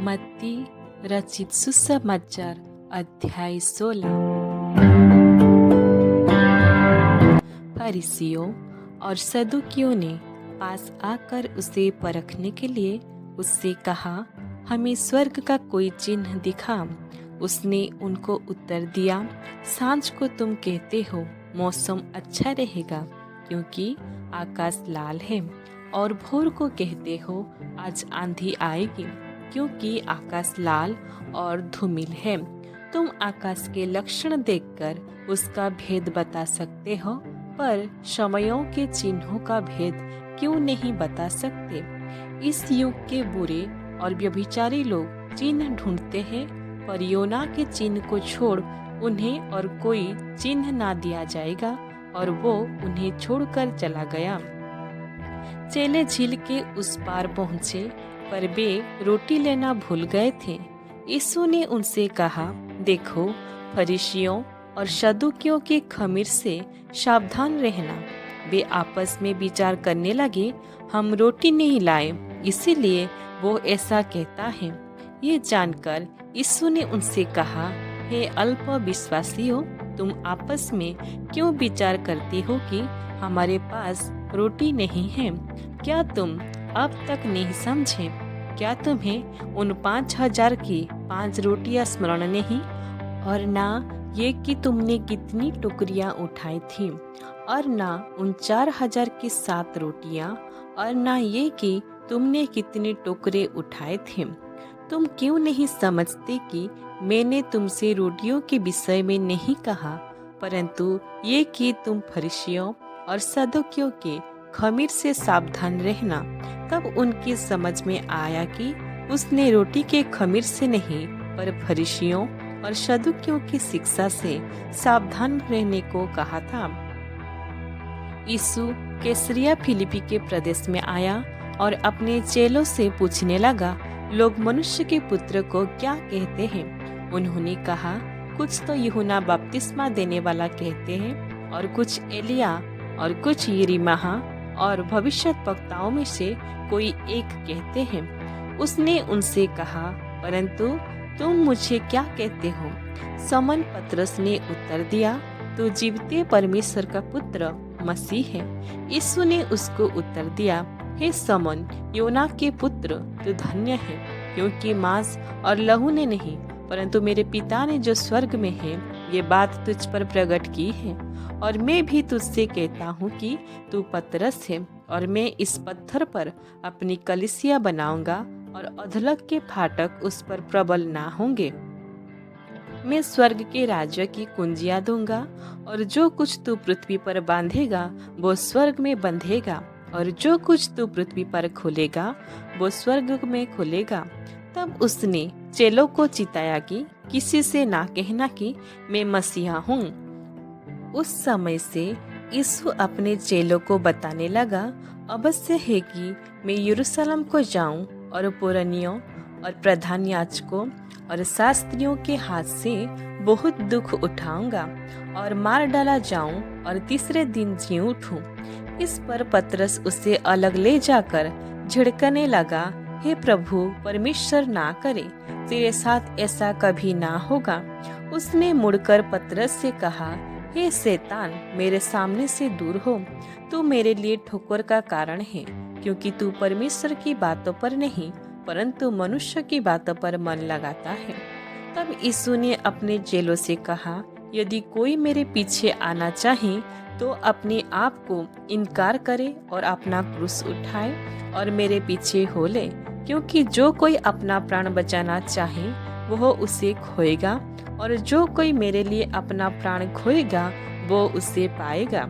मत्ती रचित सुसमाचार अध्याय 16। फरीसियों और सदुकियों ने पास आकर उसे परखने के लिए उससे कहा, हमें स्वर्ग का कोई चिन्ह दिखा। उसने उनको उत्तर दिया, सांझ को तुम कहते हो मौसम अच्छा रहेगा क्योंकि आकाश लाल है, और भोर को कहते हो आज आंधी आएगी क्योंकि आकाश लाल और धूमिल है। तुम आकाश के लक्षण देखकर उसका भेद बता सकते हो, पर समयों के चिन्हों का भेद क्यों नहीं बता सकते? इस युग के बुरे और व्यभिचारी लोग चिन्ह ढूंढते हैं, पर योना के चिन्ह को छोड़ उन्हें और कोई चिन्ह ना दिया जाएगा, और वो उन्हें छोड़कर चला गया। चेले झील के उस पार पहुँचे, पर वे रोटी लेना भूल गए थे। यीशु ने उनसे कहा, देखो, फरीसियों और सदुकियों के खमीर से सावधान रहना। वे आपस में विचार करने लगे, हम रोटी नहीं लाए, इसीलिए वो ऐसा कहता है। ये जानकर यीशु ने उनसे कहा, हे अल्प विश्वासियों, तुम आपस में क्यों विचार करते हो कि हमारे पास रोटी नहीं है? क्या तुम अब तक नहीं समझे? क्या तुम्हें उन 5,000 की 5 रोटियां स्मरण नहीं, और ना ये कि तुमने कितनी टोकरियां उठाई थी, और ना उन 4,000 की 7 रोटियां, और ना ये कि तुमने कितने टोकरे उठाए थे? तुम क्यों नहीं समझते कि मैंने तुमसे रोटियों के विषय में नहीं कहा, परंतु ये कि तुम फरीसियों और सदुकियों के खमीर से सावधान रहना? तब उनकी समझ में आया कि उसने रोटी के खमीर से नहीं, पर फरीसियों और सदुकियों की शिक्षा से सावधान रहने को कहा था। यीशु कैसरिया फिलिप्पी के प्रदेश में आया और अपने चेलों से पूछने लगा, लोग मनुष्य के पुत्र को क्या कहते हैं? उन्होंने कहा, कुछ तो यूहन्ना बपतिस्मा देने वाला कहते हैं, और कुछ एलिया, और कुछ यिर्मयाह और भविष्यद्वक्ताओं में से कोई एक कहते हैं। उसने उनसे कहा, परंतु तुम मुझे क्या कहते हो? समन पतरस ने उत्तर दिया, तू जीवते परमेश्वर का पुत्र मसीह है। यीशु ने उसको उत्तर दिया, हे समन, योना के पुत्र, तू धन्य है, क्योंकि मांस और लहू ने नहीं, परंतु मेरे पिता ने जो स्वर्ग में है ये बात तुझ पर प्रकट की है। और मैं भी तुझसे कहता हूँ कि तू पतरस है, और मैं इस पत्थर पर अपनी कलीसिया बनाऊंगा, और अधलक के फाटक उस पर प्रबल ना होंगे। मैं स्वर्ग के राज्य की कुंजियां दूंगा, और जो कुछ तू पृथ्वी पर बांधेगा वो स्वर्ग में बंधेगा, और जो कुछ तू पृथ्वी पर खोलेगा वो स्वर्ग में खोलेगा। तब उसने चेलों को चिताया कि किसी से ना कहना कि मैं मसीहा हूँ। उस समय से यीशु अपने चेलों को बताने लगा, अवश्य है कि मैं यरूशलेम को जाऊं और पुरनियों और प्रधान याजकों और शास्त्रियों के हाथ से बहुत दुख उठाऊंगा, और मार डाला जाऊं और तीसरे दिन जी उठूं। इस पर पतरस उसे अलग ले जाकर झिड़कने लगा, हे प्रभु, परमेश्वर ना करे, तेरे साथ ऐसा कभी ना होगा। उसने मुड़कर पतरस से कहा, हे शैतान, मेरे सामने से दूर हो, तू मेरे लिए ठोकर का कारण है, क्योंकि तू परमेश्वर की बातों पर नहीं, परंतु मनुष्य की बातों पर मन लगाता है। तब यीशु ने अपने चेलों से कहा, यदि कोई मेरे पीछे आना चाहे तो अपने आप को इनकार करे और अपना क्रूस उठाए और मेरे पीछे हो ले। क्योंकि जो कोई अपना प्राण बचाना चाहे वह उसे खोएगा, और जो कोई मेरे लिए अपना प्राण खोएगा वो उसे पाएगा।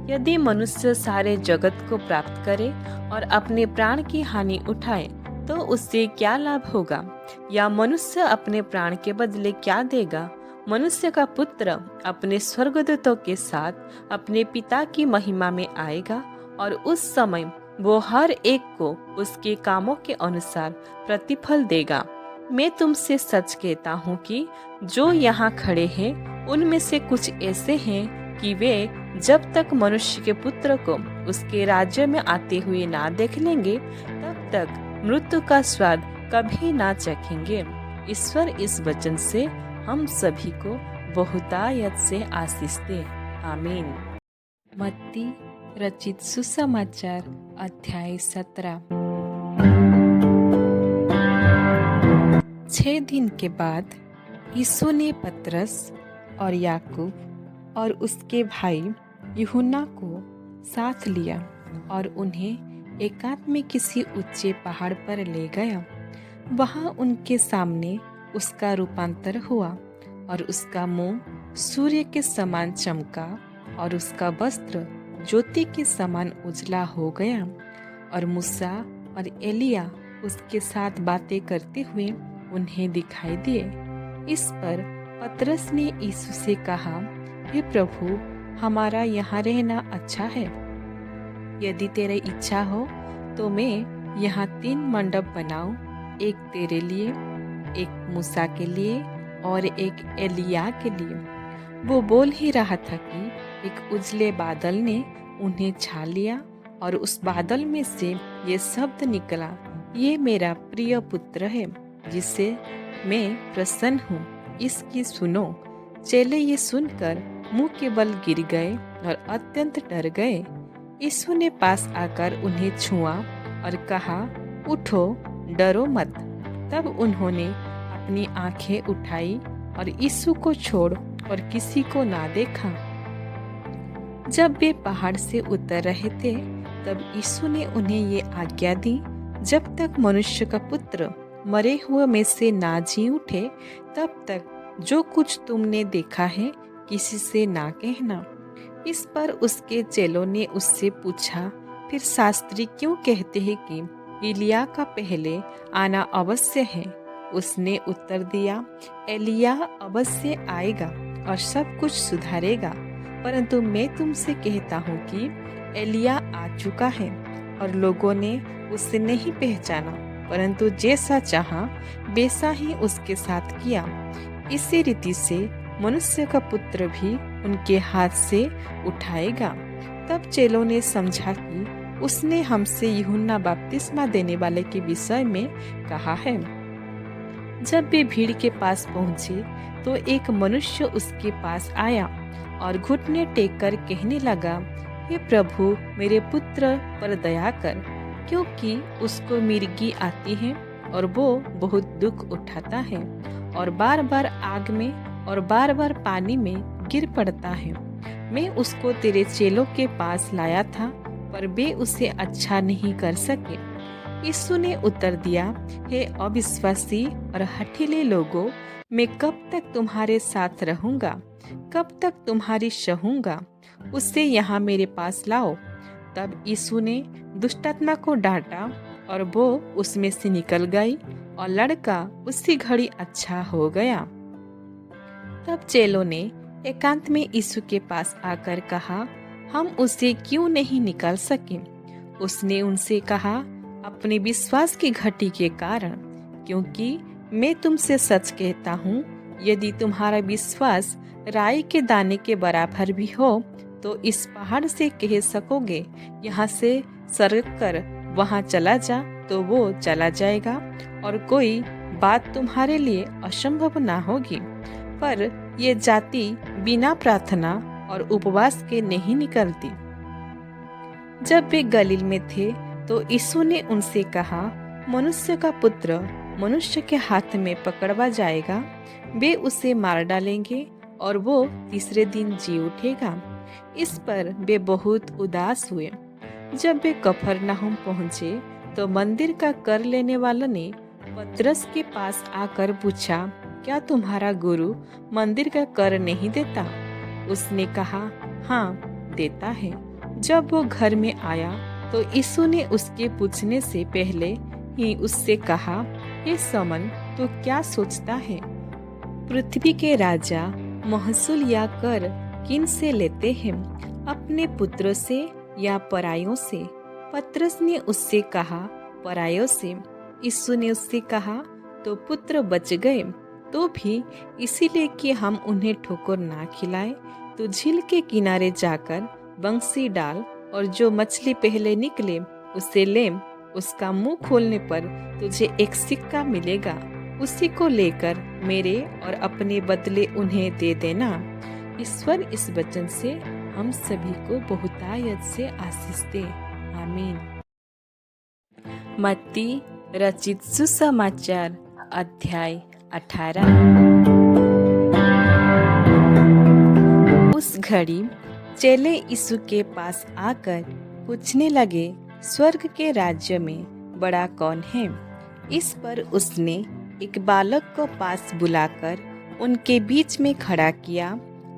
यदि मनुष्य सारे जगत को प्राप्त करे और अपने प्राण की हानि उठाए तो उससे क्या लाभ होगा? या मनुष्य अपने प्राण के बदले क्या देगा? मनुष्य का पुत्र अपने स्वर्गदूतों के साथ अपने पिता की महिमा में आएगा, और उस समय वो हर एक को उसके कामों के अनुसार प्रतिफल देगा। मैं तुमसे सच कहता हूँ कि जो यहाँ खड़े हैं उनमें से कुछ ऐसे हैं कि वे जब तक मनुष्य के पुत्र को उसके राज्य में आते हुए ना देख लेंगे, तब तक मृत्यु का स्वाद कभी ना चखेंगे। ईश्वर इस वचन से हम सभी को बहुतायत से आशीष दे। आमीन। मत्ती रचित सुसमाचार अध्याय 17। 6 दिन के बाद यीशु ने पतरस और याकूब और उसके भाई यूहन्ना को साथ लिया और उन्हें एकांत में किसी ऊंचे पहाड़ पर ले गया। वहां उनके सामने उसका रूपांतर हुआ और उसका मुंह सूर्य के समान चमका और उसका वस्त्र ज्योति के समान उजला हो गया। और मूसा और एलिया उसके साथ बातें करते हुए उन्हें दिखाई दिए। इस पर पतरस ने यीशु से कहा, हे प्रभु, हमारा यहाँ रहना अच्छा है। यदि तेरी इच्छा हो तो मैं यहाँ 3 मंडप बनाऊं, एक तेरे लिए, एक मूसा के लिए और एक एलिया के लिए। वो बोल ही रहा था कि एक उजले बादल ने उन्हें छा लिया और उस बादल में से ये शब्द निकला, ये मेरा प्रिय पुत्र है जिससे मैं प्रसन्न हूँ, इसकी सुनो। चेले ये सुनकर मुंह के बल गिर गए और अत्यंत डर गए। यीशु ने पास आकर उन्हें छुआ और कहा, उठो, डरो मत। तब उन्होंने अपनी आंखें उठाई और यीशु को छोड़ और किसी को ना देखा। जब वे पहाड़ से उतर रहे थे तब यीशु ने उन्हें ये आज्ञा दी, जब तक मनुष्य का पुत्र मरे हुए में से ना जी उठे तब तक जो कुछ तुमने देखा है किसी से ना कहना। इस पर उसके चेलों ने उससे पूछा, फिर शास्त्री क्यों कहते हैं कि एलिया का पहले आना अवश्य है? उसने उत्तर दिया, एलिया अवश्य आएगा और सब कुछ सुधारेगा। परंतु मैं तुमसे कहता हूँ कि एलिया आ चुका है और लोगों ने उसे नहीं पहचाना, परंतु जैसा चाहा वैसा ही उसके साथ किया। इसी रीति से मनुष्य का पुत्र भी उनके हाथ से उठाएगा। तब चेलों ने समझा कि उसने हमसे यूहन्ना बपतिस्मा देने वाले के विषय में कहा है। जब वे भीड़ के पास पहुंचे तो एक मनुष्य उसके पास आया और घुटने टेक कर कहने लगा, हे प्रभु, मेरे पुत्र पर दया कर, क्योंकि उसको मिर्गी आती है और वो बहुत दुख उठाता है और बार बार आग में और बार बार पानी में गिर पड़ता है। मैं उसको तेरे चेलों के पास लाया था पर वे उसे अच्छा नहीं कर सके। यीशु ने उत्तर दिया, हे अविश्वासी और हठीले लोगों, मैं कब तक तुम्हारे साथ रहूंगा? कब तक तुम्हारी सहूंगा? उसे यहाँ मेरे पास लाओ। तब यीशु ने दुष्टात्मा को डांटा और वो उसमें से निकल गई और लड़का उसी घड़ी अच्छा हो गया। तब चेलों ने एकांत में यीशु के पास आकर कहा, हम उसे क्यों नहीं निकाल सके? उसने उनसे कहा, अपने विश्वास की घटी के कारण, क्योंकि मैं तुमसे सच कहता हूँ, यदि तुम्हारा विश्वास राई के दाने के बराबर भी हो तो इस पहाड़ से कह सकोगे, यहाँ से सरक कर वहाँ चला जा, तो वो चला जाएगा और कोई बात तुम्हारे लिए असंभव ना होगी। पर ये जाति बिना प्रार्थना और उपवास के नहीं निकलती। जब वे गलील में थे तो यीशु ने उनसे कहा, मनुष्य का पुत्र मनुष्य के हाथ में पकड़वा जाएगा, वे उसे मार डालेंगे और वो तीसरे दिन जी उठेगा। इस पर वे बहुत उदास हुए। जब वे कफरनहूम पहुंचे तो मंदिर का कर लेने वालों ने पतरस के पास आकर पूछा, क्या तुम्हारा गुरु मंदिर का कर नहीं देता? उसने कहा, हाँ, देता है। जब वो घर में आया तो यीशु ने उसके पूछने से पहले ही उससे कहा, हे समन, तू क्या सोचता है? पृथ्वी के राजा महसूल या कर किन से लेते हैं, अपने पुत्रों से या परायों से? पतरस ने उससे कहा, परायों से। यीशु ने उससे कहा, तो पुत्र बच गए। तो भी इसीलिए कि हम उन्हें ठोकर ना खिलाए, तो झील के किनारे जाकर बंसी डाल और जो मछली पहले निकले उसे ले, उसका मुंह खोलने पर तुझे एक सिक्का मिलेगा, उसी को लेकर मेरे और अपने बदले उन्हें दे देना। ईश्वर इस वचन से हम सभी को बहुतायत से आशीष दे। आमीन। मत्ती रचित सुसमाचार अध्याय 18। उस घड़ी चेले यीशु के पास आकर पूछने लगे, स्वर्ग के राज्य में बड़ा कौन है? इस पर उसने एक बालक को पास बुलाकर उनके बीच में खड़ा किया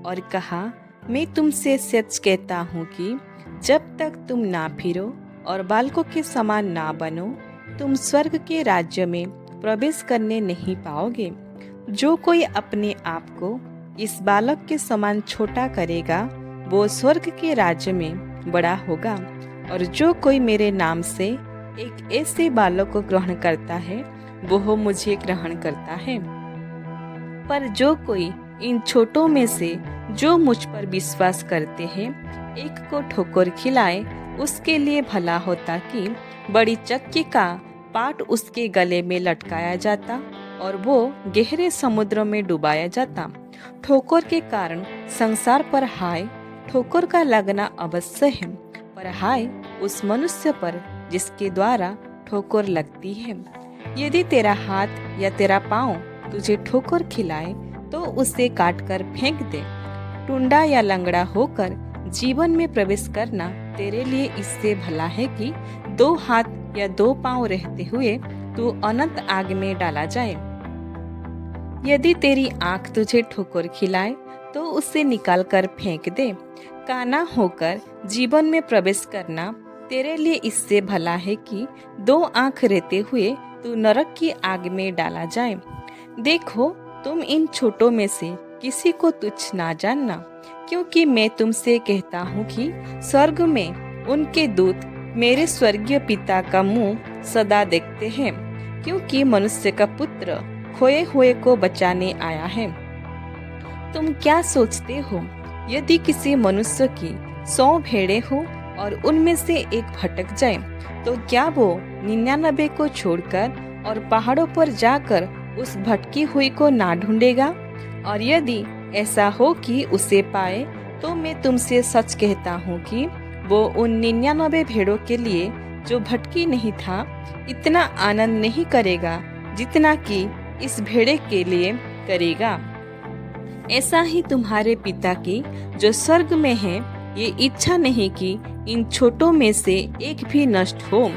और कहा, मैं तुमसे सच कहता हूँ कि जब तक तुम ना फिरो और बालकों के समान ना बनो, तुम स्वर्ग के राज्य में प्रवेश करने नहीं पाओगे। जो कोई अपने आप को इस बालक के समान छोटा करेगा, वो स्वर्ग के राज्य में बड़ा होगा। और जो कोई मेरे नाम से एक ऐसे बालक को ग्रहण करता है, वो मुझे ग्रहण करता है। पर जो कोई इन छोटों में से जो मुझ पर विश्वास करते हैं, एक को ठोकर खिलाए, उसके लिए भला होता कि बड़ी चक्की का पाट उसके गले में लटकाया जाता और वो गहरे समुद्र में डुबाया जाता। ठोकर के कारण संसार पर हाय, ठोकर का लगना अवश्य है, पर हाय उस मनुष्य पर जिसके द्वारा ठोकर लगती है। यदि तेरा हाथ या तेरा पाँव तुझे ठोकर खिलाए, तो उसे काटकर फेंक दे। टुंडा या लंगड़ा होकर जीवन में प्रवेश करना तेरे लिए इससे भला है कि 2 हाथ या 2 पाँव रहते हुए तू अनंत आग में डाला जाए। यदि तेरी आँख तुझे ठोकर खिलाए, तो उसे निकालकर फेंक दे। काना होकर जीवन में प्रवेश करना तेरे लिए इससे भला है कि 2 आँख रहते हुए तू नरक की आग में डाला जाए। देखो, तुम इन छोटों में से किसी को तुच्छ ना जानना, क्योंकि मैं तुमसे कहता हूँ कि स्वर्ग में उनके दूत मेरे स्वर्गीय पिता का मुंह सदा देखते हैं, क्योंकि मनुष्य का पुत्र खोए हुए को बचाने आया है। तुम क्या सोचते हो? यदि किसी मनुष्य की 100 भेड़ें हो और उनमें से एक भटक जाए, तो क्या वो 99 को छोड़कर और पहाड़ों पर जाकर उस भटकी हुई को ना ढूंढेगा? और यदि ऐसा हो कि उसे पाए, तो मैं तुमसे सच कहता हूँ कि वो उन 99 भेड़ों के लिए जो भटकी नहीं था, इतना आनंद नहीं करेगा जितना कि इस भेड़े के लिए करेगा। ऐसा ही तुम्हारे पिता की जो स्वर्ग में है, ये इच्छा नहीं कि इन छोटों में से एक भी नष्ट हो।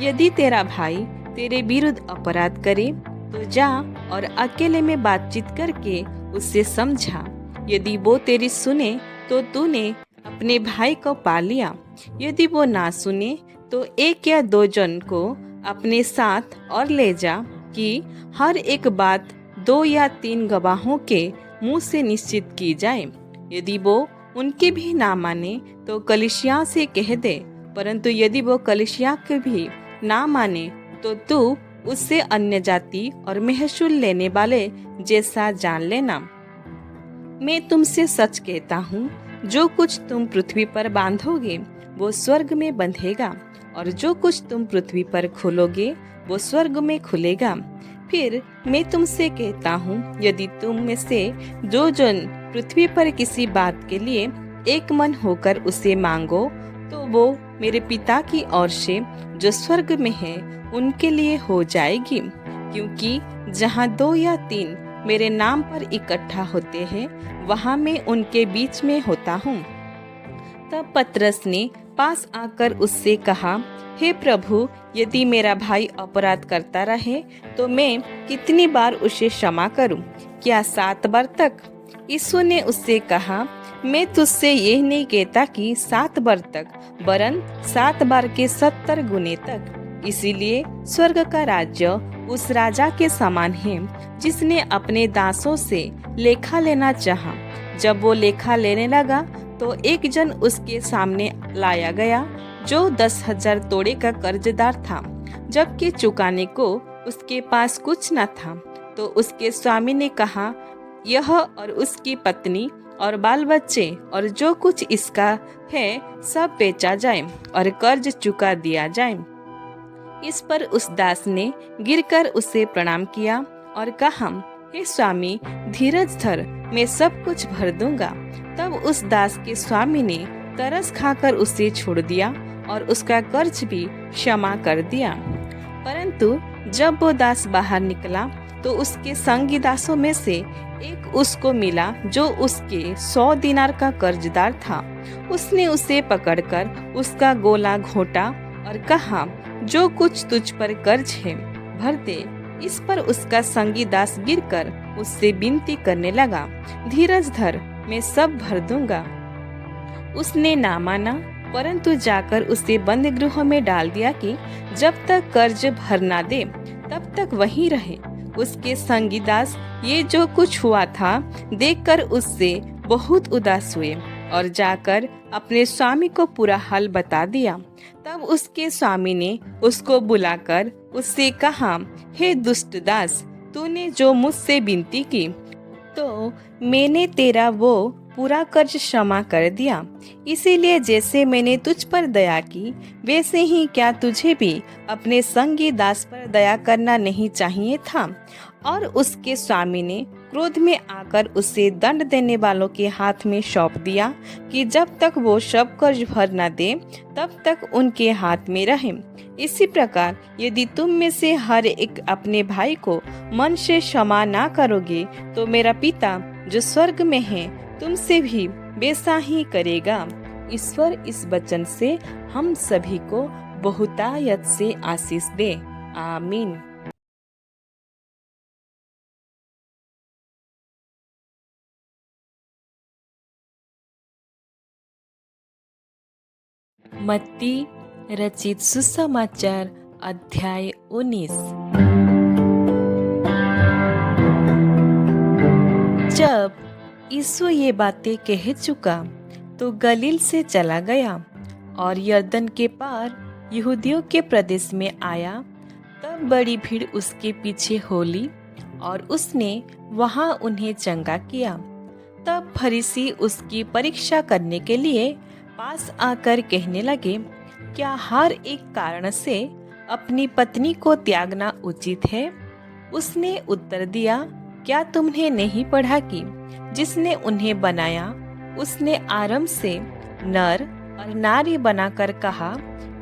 यदि तेरा भाई तेरे विरुद्ध अपराध करे, तो जा और अकेले में बातचीत करके उससे समझा। यदि वो तेरी सुने, तो तूने अपने भाई को पा लिया। यदि वो ना सुने, तो 1 या 2 जन को अपने साथ और ले जा, कि हर एक बात 2 या 3 गवाहों के मुंह से निश्चित की जाए। यदि वो उनके भी ना माने, तो कलीसिया से कह दे। परंतु यदि वो कलीसिया के भी ना माने, तो तू उससे अन्य जाति और महसूल लेने वाले जैसा जान लेना। मैं तुमसे सच कहता हूँ, जो कुछ तुम पृथ्वी पर बांधोगे, वो स्वर्ग में बंधेगा, और जो कुछ तुम पृथ्वी पर खोलोगे, वो स्वर्ग में खुलेगा। फिर मैं तुमसे कहता हूँ, यदि तुम में से जो जन पृथ्वी पर किसी बात के लिए एक मन होकर उसे मांगो, तो वो मेरे पिता की ओर से जो स्वर्ग में है उनके लिए हो जाएगी। क्योंकि जहाँ 2 या 3 मेरे नाम पर इकट्ठा होते हैं, वहाँ मैं उनके बीच में होता हूँ। तब पतरस ने पास आकर उससे कहा, हे प्रभु, यदि मेरा भाई अपराध करता रहे, तो मैं कितनी बार उसे क्षमा करूं? क्या 7 बार तक? यीशु ने उससे कहा, मैं तुझसे यह नहीं कहता कि 7 बार तक, वरन 7 बार के 70 गुने तक। इसीलिए स्वर्ग का राज्य उस राजा के समान है जिसने अपने दासों से लेखा लेना चाहा। जब वो लेखा लेने लगा, तो एक जन उसके सामने लाया गया जो 10,000 तोड़े का कर्जदार था, जबकि चुकाने को उसके पास कुछ न था। तो उसके स्वामी ने कहा, यह और उसकी पत्नी और बाल बच्चे और जो कुछ इसका है सब बेचा जाए और कर्ज चुका दिया जाए। इस पर उस दास ने गिरकर उसे प्रणाम किया और कहा, हे स्वामी, धीरज धर, मैं सब कुछ भर दूंगा। तब उस दास के स्वामी ने तरस खाकर उसे छोड़ दिया और उसका कर्ज भी क्षमा कर दिया। परंतु जब वो दास बाहर निकला तो उसके संगी दासों में से एक उसको मिला जो उसके 100 दिनार का कर्जदार था। उसने उसे पकड़कर उसका गोला घोंटा और कहा, जो कुछ तुझ पर कर्ज है भर दे। इस पर उसका संगी दास गिरकर उससे विनती करने लगा, धीरज धर, मैं सब भर दूंगा। उसने ना माना, परंतु जाकर उसे बंद गृह में डाल दिया कि जब तक कर्ज भर ना दे तब तक वहीं रहे। उसके संगी दास ये जो कुछ हुआ था देखकर उससे बहुत उदास हुए और जाकर अपने स्वामी को पूरा हाल बता दिया। तब उसके स्वामी ने उसको बुलाकर उससे कहा, हे दुष्ट दास, तूने जो मुझसे विनती की तो मैंने तेरा वो पूरा कर्ज क्षमा कर दिया। इसीलिए जैसे मैंने तुझ पर दया की वैसे ही क्या तुझे भी अपने संगी दास पर दया करना नहीं चाहिए था। और उसके स्वामी ने क्रोध में आकर उसे दंड देने वालों के हाथ में सौंप दिया कि जब तक वो सब कर्ज भर न दे तब तक उनके हाथ में रहे। इसी प्रकार यदि तुम में से हर एक अपने भाई को मन से क्षमा ना करोगे तो मेरा पिता जो स्वर्ग में है तुमसे भी वैसा ही करेगा। ईश्वर इस वचन से हम सभी को बहुतायत से आशीष दे। आमीन। मत्ती रचित सुसमाचार अध्याय 19। जब यीशु ये बातें कह चुका तो गलील से चला गया और यरदन के पार यहूदियों के प्रदेश में आया। तब बड़ी भीड़ उसके पीछे हो ली और उसने वहां उन्हें चंगा किया। तब फरीसी उसकी परीक्षा करने के लिए पास आकर कहने लगे, क्या हर एक कारण से अपनी पत्नी को त्यागना उचित है? उसने उत्तर दिया, क्या तुमने नहीं पढ़ा कि जिसने उन्हें बनाया उसने आरंभ से नर और नारी बनाकर कहा,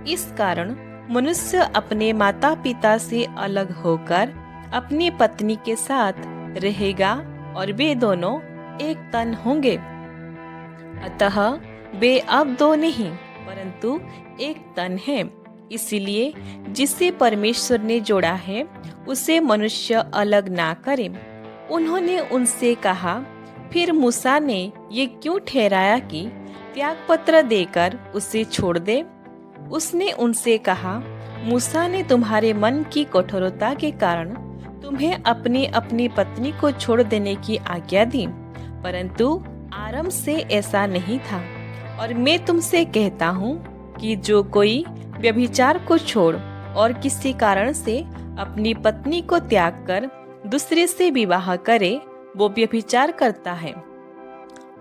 इस कारण मनुष्य अपने माता पिता से अलग होकर अपनी पत्नी के साथ रहेगा और वे दोनों एक तन होंगे। अतः वे अब दो नहीं परंतु एक तन है। इसीलिए जिसे परमेश्वर ने जोड़ा है उसे मनुष्य अलग ना करे। उन्होंने उनसे कहा, फिर मूसा ने ये क्यों ठहराया कि त्यागपत्र देकर उसे छोड़ दे? उसने उनसे कहा, मूसा ने तुम्हारे मन की कठोरता के कारण तुम्हें अपनी अपनी पत्नी को छोड़ देने की आज्ञा दी, परंतु आरंभ से ऐसा नहीं था। और मैं तुमसे कहता हूँ कि जो कोई व्यभिचार को छोड़ और किसी कारण से अपनी पत्नी को त्याग कर दूसरे से विवाह करे वो व्यभिचार करता है,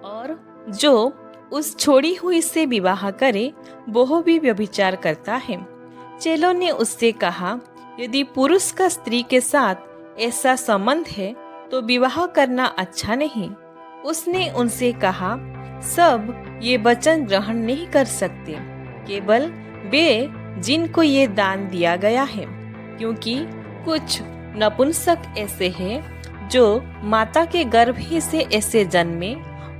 और जो उस छोड़ी हुई से विवाह करे वो भी व्यभिचार करता है। चेलों ने उससे कहा, यदि पुरुष का स्त्री के साथ ऐसा संबंध है तो विवाह करना अच्छा नहीं। उसने उनसे कहा, सब ये वचन ग्रहण नहीं कर सकते, केवल वे जिनको ये दान दिया गया है, क्योंकि कुछ नपुंसक ऐसे हैं जो माता के गर्भ ही से ऐसे जन्मे,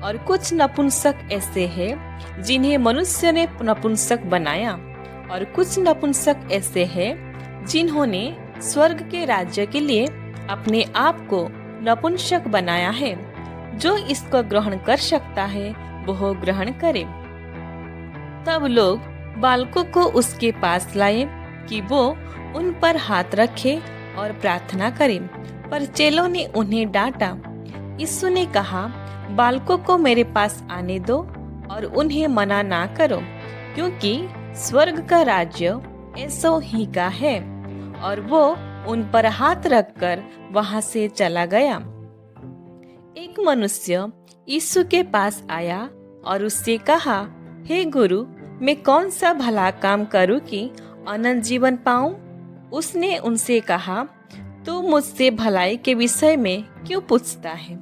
और कुछ नपुंसक ऐसे हैं जिन्हें मनुष्य ने नपुंसक बनाया, और कुछ नपुंसक ऐसे हैं जिन्होंने स्वर्ग के राज्य के लिए अपने आप को नपुंसक बनाया है। जो इसको ग्रहण कर सकता है वो ग्रहण करे। तब लोग बालकों को उसके पास लाए कि वो उन पर हाथ रखे और प्रार्थना करे, पर चेलों ने उन्हें डांटा। यीशु ने कहा, बालकों को मेरे पास आने दो और उन्हें मना ना करो, क्योंकि स्वर्ग का राज्य ऐसो ही का है। और वो उन पर हाथ रखकर वहां से चला गया। एक मनुष्य यीशु के पास आया और उससे कहा, हे गुरु, मैं कौन सा भला काम करूं कि अनंत जीवन पाऊं? उसने उनसे कहा, तू मुझसे भलाई के विषय में क्यों पूछता है?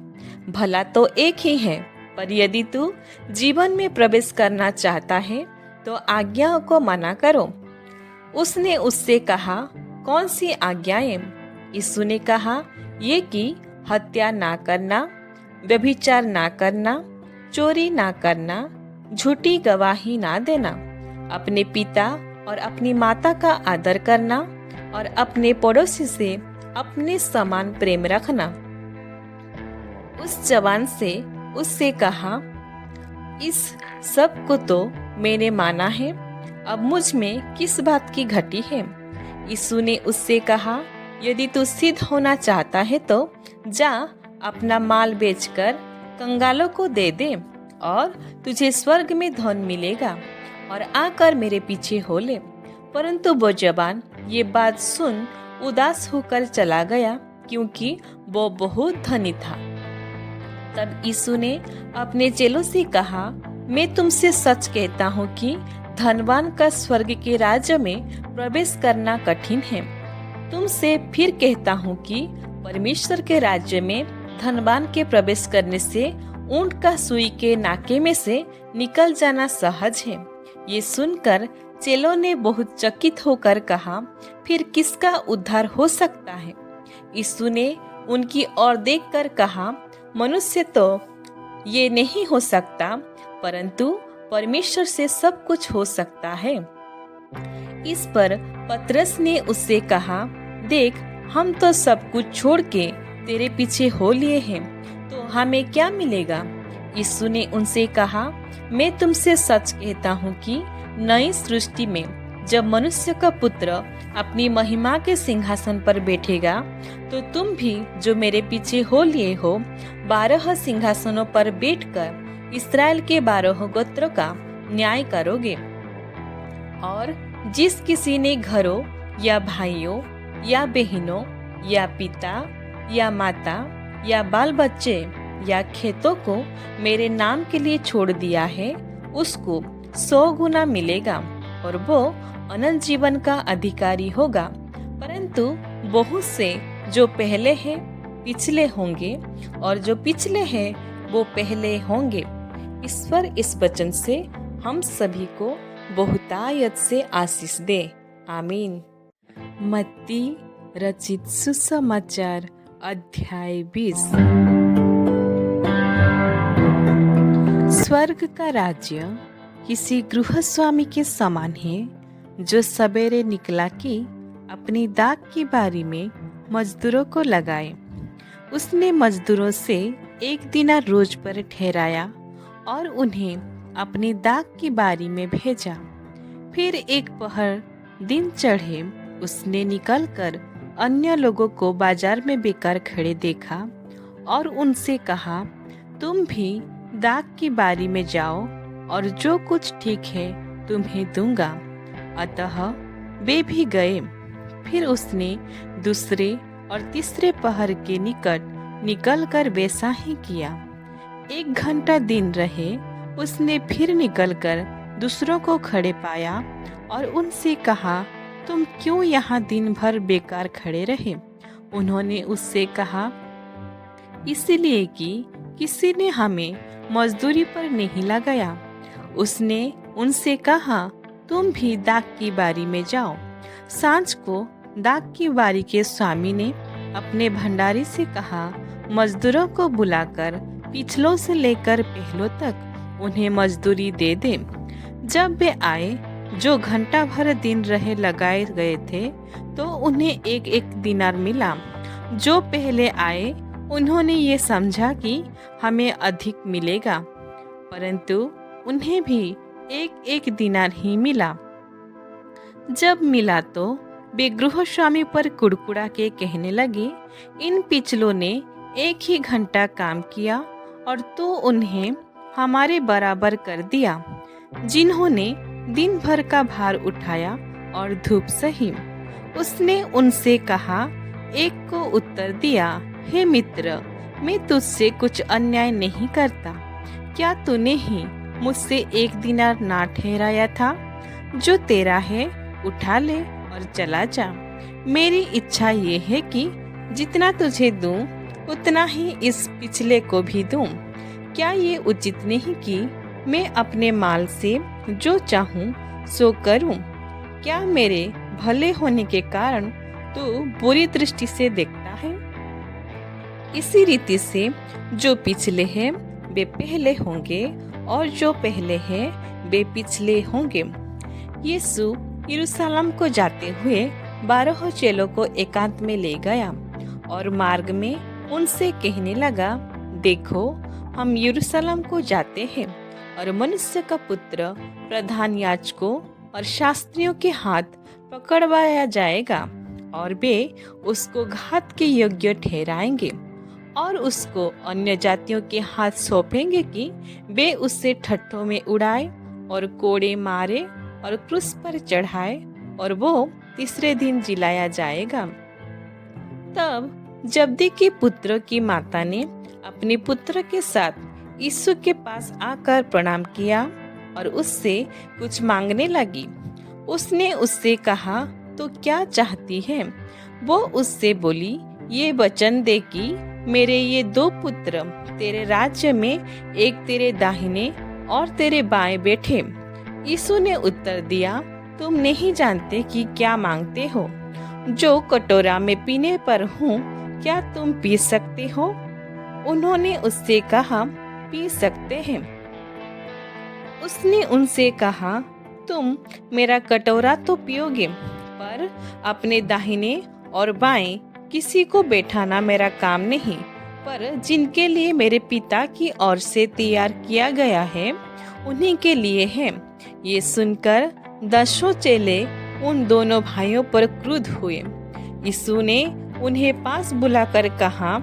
भला तो एक ही है, पर यदि तू जीवन में प्रवेश करना चाहता है तो आज्ञाओं को माना करो। उसने उससे कहा, कौन सी आज्ञाएं? यीशु ने कहा, ये कि हत्या ना करना, व्यभिचार ना करना, चोरी ना करना, झूठी गवाही ना देना, अपने पिता और अपनी माता का आदर करना और अपने पड़ोसी से अपने समान प्रेम रखना। उस जवान से उससे कहा, इस सब को तो मैंने माना है, अब मुझ में किस बात की घटी है? यीशु ने उससे कहा, यदि तू सिद्ध होना चाहता है तो जा, अपना माल बेचकर कंगालों को दे दे और तुझे स्वर्ग में धन मिलेगा, और आकर मेरे पीछे हो ले। परंतु वो जवान ये बात सुन उदास होकर चला गया, क्योंकि वो बहुत धनी था। तब यीशु ने अपने चेलों से कहा, मैं तुमसे सच कहता हूँ कि धनवान का स्वर्ग के राज्य में प्रवेश करना कठिन है। तुमसे फिर कहता हूँ कि परमेश्वर के राज्य में धनवान के प्रवेश करने से ऊंट का सुई के नाके में से निकल जाना सहज है। ये सुनकर चेलों ने बहुत चकित होकर कहा, फिर किसका उद्धार हो सकता है? यीशु ने उनकी ओर देखकर कहा, मनुष्य तो ये नहीं हो सकता, परंतु परमेश्वर से सब कुछ हो सकता है। इस पर पतरस ने उससे कहा, देख, हम तो सब कुछ छोड़ के तेरे पीछे हो लिए हैं, तो हमें क्या मिलेगा? यीशु ने उनसे कहा, मैं तुमसे सच कहता हूँ कि नई सृष्टि में जब मनुष्य का पुत्र अपनी महिमा के सिंहासन पर बैठेगा, तो तुम भी जो मेरे पीछे हो लिए हो 12 सिंहासनों पर बैठकर इस्राएल के 12 गोत्रों का न्याय करोगे। और जिस किसी ने घरों या भाइयों या बहनों या पिता या माता या बाल बच्चे या खेतों को मेरे नाम के लिए छोड़ दिया है, उसको 100 गुना मिलेगा और वो अनंत जीवन का अधिकारी होगा। परंतु बहुत से जो पहले हैं पिछले होंगे, और जो पिछले हैं वो पहले होंगे। ईश्वर इस वचन से हम सभी को बहुतायत से आशीष दे। आमीन। मत्ती रचित सुसमाचार अध्याय 20। स्वर्ग का राज्य किसी गृहस्वामी के समान है, जो सवेरे निकला कि अपनी दाख की बारी में मजदूरों को लगाए। उसने मजदूरों से 1 दिनार रोज पर ठहराया और उन्हें अपनी दाख की बारी में भेजा। फिर एक पहर दिन चढ़े उसने निकलकर अन्य लोगों को बाजार में बेकार खड़े देखा और उनसे कहा, तुम भी दाख की बारी में जाओ और जो कुछ ठीक है तुम्हें दूंगा। अतः वे भी गए। फिर उसने दूसरे और तीसरे पहर के निकट निकलकर वैसा ही किया। 1 घंटा दिन रहे उसने फिर निकलकर दूसरों को खड़े पाया और उनसे कहा, तुम क्यों यहाँ दिन भर बेकार खड़े रहे? उन्होंने उससे कहा, इसलिए कि किसी ने हमें मजदूरी पर नहीं लगाया। उसने उनसे कहा, तुम भी दाख की बारी में जाओ। सांझ को दाख की बारी के स्वामी ने अपने भंडारी से कहा, मजदूरों को बुलाकर पिछलों से लेकर पहलों तक उन्हें मजदूरी दे दे। जब वे आए जो घंटा भर दिन रहे लगाए गए थे, तो उन्हें 1-1 दिनार मिला। जो पहले आए उन्होंने ये समझा कि हमें अधिक मिलेगा, परंतु उन्हें भी 1-1 दिनार ही मिला। जब मिला तो वे गृहस्वामी पर कुड़कुड़ा के कहने लगे, इन पिछलों ने 1 ही घंटा काम किया और तो उन्हें हमारे बराबर कर दिया, जिन्होंने दिन भर का भार उठाया और धूप सही। उसने उनसे कहा, एक को उत्तर दिया, हे मित्र, मैं तुझसे कुछ अन्याय नहीं करता। क्या तूने ही मुझसे 1 दिनार ना ठहराया था? जो तेरा है उठा ले और चला जा। मेरी इच्छा ये है कि जितना तुझे दूं उतना ही इस पिछले को भी दूं। क्या ये उचित नहीं कि मैं अपने माल से जो चाहूं सो करूं? क्या मेरे भले होने के कारण तू बुरी दृष्टि से देखता है? इसी रीति से जो पिछले हैं वे पहले होंगे और जो पहले हैं वे पिछले होंगे। यीशु यरूशलेम को जाते हुए 12 चेलों को एकांत में ले गया और मार्ग में उनसे कहने लगा, देखो, हम यरूशलेम को जाते हैं और मनुष्य का पुत्र प्रधान याजकों और शास्त्रियों के हाथ पकड़वाया जाएगा और वे उसको घात के योग्य ठहराएंगे और उसको अन्य जातियों के हाथ सौंपेंगे कि वे उससे ठट्ठों में उड़ाए और कोड़े मारे और क्रूस पर चढ़ाए और वो तीसरे दिन जिलाया जाएगा। तब जब्दी के पुत्र की माता ने अपने पुत्र के साथ यीशु के पास आकर प्रणाम किया और उससे कुछ मांगने लगी। उसने उससे कहा, तो क्या चाहती है? वो उससे बोली, ये वचन दे कि मेरे ये 2 पुत्र तेरे राज्य में एक तेरे दाहिने और तेरे बाएं बैठे। यीशु ने उत्तर दिया, तुम नहीं जानते कि क्या मांगते हो। जो कटोरा में पीने पर हूँ क्या तुम पी सकते हो? उन्होंने उससे कहा, पी सकते हैं। उसने उनसे कहा, तुम मेरा कटोरा तो पियोगे, पर अपने दाहिने और बाएं किसी को बैठाना मेरा काम नहीं, पर जिनके लिए मेरे पिता की ओर से तैयार किया गया है उन्हीं के लिए है। ये सुनकर 10 चेले उन दोनों भाइयों पर क्रुद्ध हुए। यीशु ने उन्हें पास बुलाकर कहा,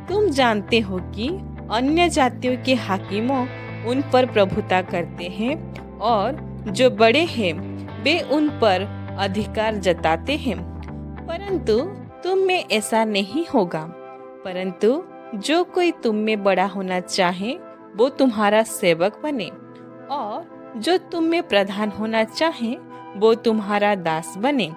तुम जानते हो कि अन्य जातियों के हाकिमों उन पर प्रभुता करते हैं और जो बड़े हैं वे उन पर अधिकार जताते हैं, परंतु तुम में ऐसा नहीं होगा। परंतु जो कोई तुम में बड़ा होना चाहे वो तुम्हारा सेवक बने, और जो तुम में प्रधान होना चाहे वो तुम्हारा दास बने।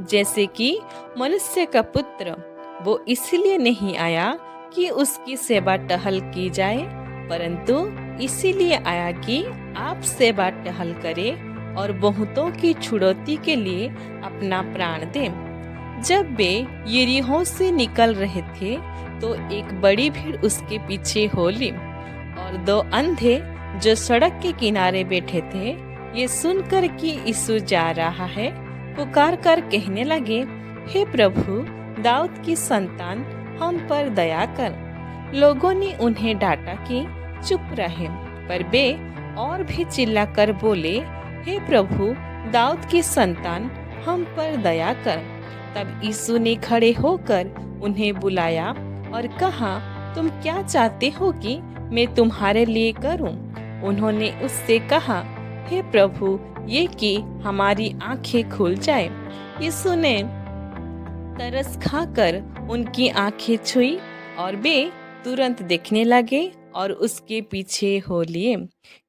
जैसे कि मनुष्य का पुत्र वो इसलिए नहीं आया कि उसकी सेवा टहल की जाए, परंतु इसीलिए आया कि आप सेवा टहल करें और बहुतों की छुड़ौती के लिए अपना प्राण दें। जब वे यरीहो से निकल रहे थे तो एक बड़ी भीड़ उसके पीछे हो ली, और 2 अंधे जो सड़क के किनारे बैठे थे ये सुनकर कि यीशु जा रहा है पुकार कर कहने लगे, हे प्रभु, दाऊद की संतान, हम पर दया कर। लोगों ने उन्हें डांटा कि चुप रहे, पर वे और भी चिल्लाकर बोले, हे प्रभु, दाऊद की संतान, हम पर दया कर। तब यीशु ने खड़े होकर उन्हें बुलाया और कहा, तुम क्या चाहते हो कि मैं तुम्हारे लिए करूं? उन्होंने उससे कहा, हे प्रभु, ये कि हमारी आंखें खुल जाए। यीशु ने तरस खाकर उनकी आंखें छुई और वे तुरंत देखने लगे और उसके पीछे हो लिए।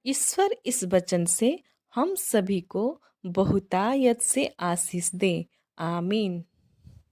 ईश्वर इस वचन से हम सभी को बहुतायत से आशीष दे। आमीन।